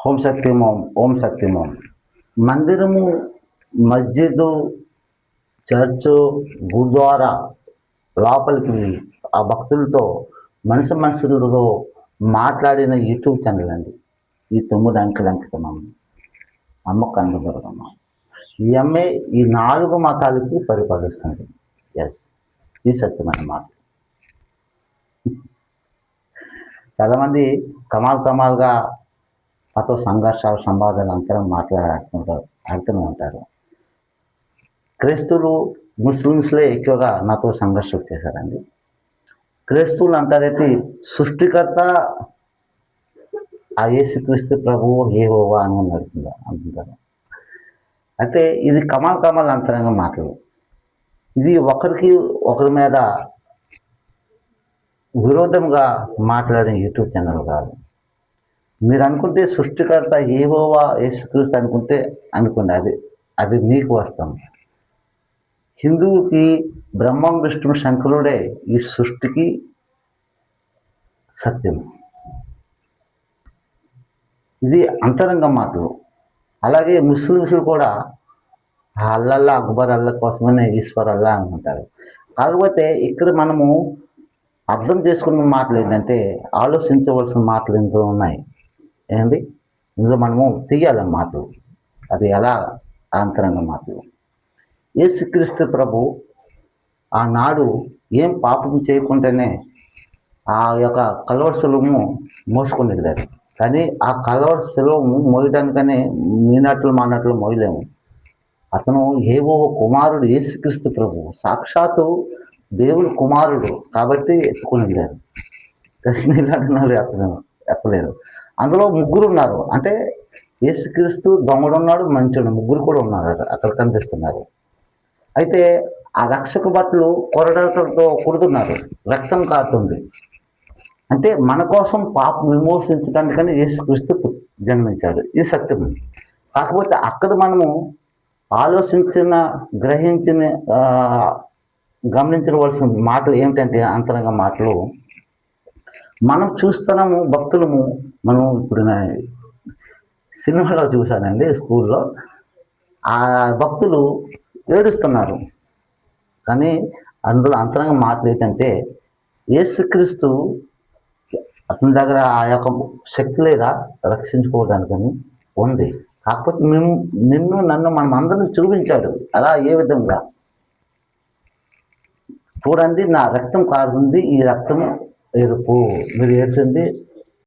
ఓం శక్తి ఓం ఓం శక్తి ఓం. మందిరము, మస్జిదు, చర్చు, గురుద్వారా లోపలికి ఆ భక్తులతో మనుషులతో మాట్లాడిన యూట్యూబ్ ఛానల్ అండి ఈ 9 అంకెలంకితమం అమ్మ కనకదుర్గమ్మ. ఈ అమ్మే ఈ 4 మతాలకి పరిపాలిస్తుంది. ఎస్, ఈ సత్యమైన మాట. చాలామంది కమాల్గా నాతో సంఘర్షాలు సంవాదాలు అంతరం ఆడుతూనే ఉంటారు. క్రైస్తవులు ముస్లిమ్స్లే ఎక్కువగా నాతో సంఘర్షణ చేశారండి. క్రైస్తవులు అంటారేంటి, సృష్టికర్త ఆ యేసుక్రీస్తు ప్రభువు యెహోవా అని అంటుంటారు. అయితే ఇది కమాల్ అంతరంగ మాటలు. ఇది ఒకరి మీద విరోధంగా మాట్లాడే యూట్యూబ్ ఛానల్ కాదు. మీరు అనుకుంటే సృష్టికర్త యెహోవా యేసుక్రీస్తు అనుకోండి, అది మీకు వస్తాం. హిందువుకి బ్రహ్మం విష్ణు శంకరుడే ఈ సృష్టికి సత్యం. ఇది అంతరంగ మాటలు. అలాగే ముస్లిమ్స్లు కూడా అల్లల్లా అక్బర్ అల్లా కోసమనే ఈశ్వర్ అల్లా అనుకుంటారు. కాకపోతే ఇక్కడ మనము అర్థం చేసుకున్న మాటలు ఏంటంటే, ఆలోచించవలసిన మాటలు ఇందులో ఉన్నాయి. ఏంటి ఇందులో మనము తీయాలి మాటలు. అది ఎలా అంతరంగ మాటలు. యేసుక్రీస్తు ప్రభు ఆనాడు ఏం పాపం చేయకుండానే ఆ యొక్క కల్వరి శిలువను మోసుకొని వెళ్ళారు. కానీ ఆ కల్వరి శిలువను మోయడానికనే మానట్లు మోయలేము. అతను యెహోవా కుమారుడు యేసుక్రీస్తు ప్రభు, సాక్షాత్తు దేవుని కుమారుడు కాబట్టి ఎత్తుకొని వెళ్ళారు. కృష్ణుడు ఎత్తలేరు. అందులో 3 ఉన్నారు. అంటే యేసుక్రీస్తు దొంగడు ఉన్నాడు, మంచోడు, 3 కూడా ఉన్నారు అక్కడ కనిపిస్తున్నారు. అయితే ఆ రక్షక భటులు కొరడాలతో కొడుతున్నారు, రక్తం కారుతుంది. అంటే మన కోసం పాపం విమోచించడానికని యేసుక్రీస్తు జన్మించాడు. ఇది సత్యం. కాకపోతే అక్కడ మనము గమనించవలసిన మాటలు ఏమిటంటే, అంతరంగ మాటలు మనం చూస్తున్నాము. భక్తులము మనం ఇప్పుడు సినిమాలో చూశానండి, స్కూల్లో ఆ భక్తులు ఏడుస్తున్నారు. కానీ అందులో అంతరంగ మాటలు ఏంటంటే, యేసుక్రీస్తు అతని దగ్గర ఆ యొక్క శక్తి లేదా రక్షించుకోవడానికని ఉంది. కాకపోతే నన్ను మనం అందరినీ చూపించాడు. అలా ఏ విధంగా చూడండి, నా రక్తం కారుతుంది, ఈ రక్తం ఎరుపు, మీరు ఏడ్చింది